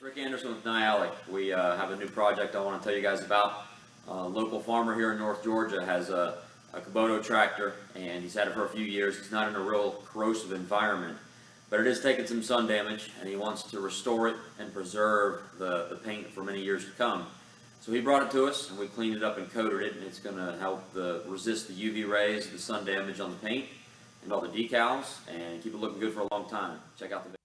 Rick Anderson with Nyalic. We have a new project I want to tell you guys about. A local farmer here in North Georgia has a Kubota tractor, and he's had it for a few years. It's not in a real corrosive environment, but it is taking some sun damage, and he wants to restore it and preserve the paint for many years to come. So he brought it to us, and we cleaned it up and coated it, and it's going to help resist the UV rays, the sun damage on the paint, and all the decals, and keep it looking good for a long time. Check out the video.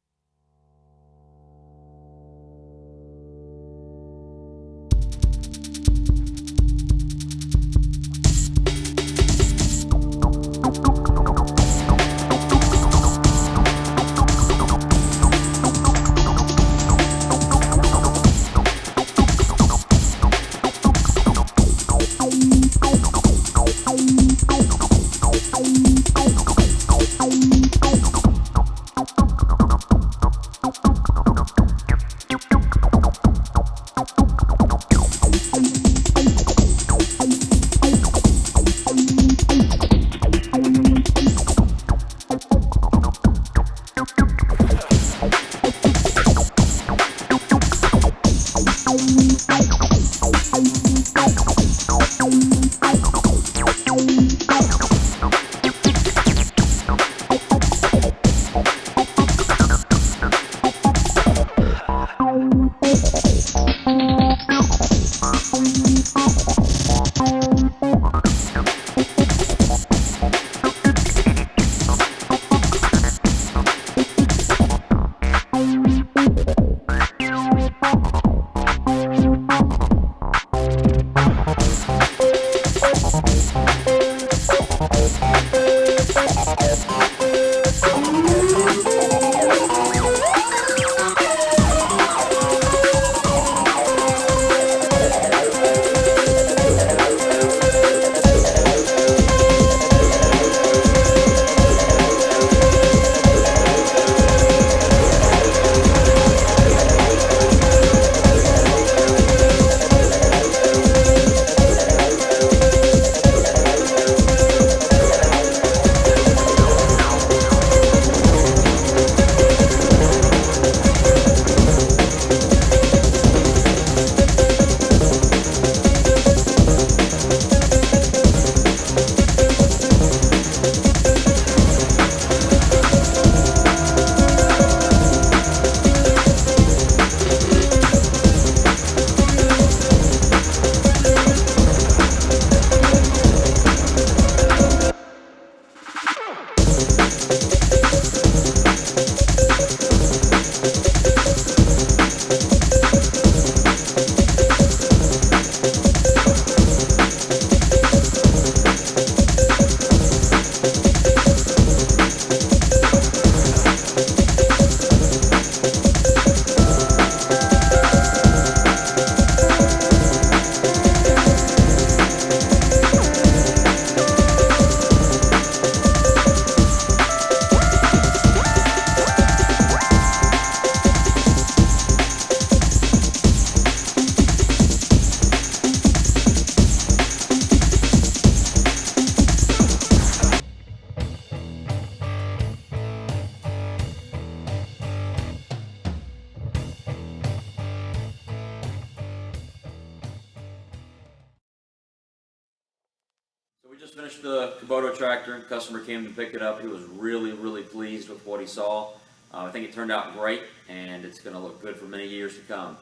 We just finished the Kubota tractor. The customer came to pick it up. He was really pleased with what he saw. I think it turned out great, and it's going to look good for many years to come.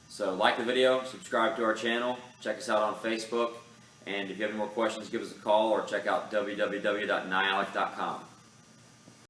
So like the video, subscribe to our channel, check us out on Facebook, and if you have any more questions, give us a call or check out www.nyalic.com.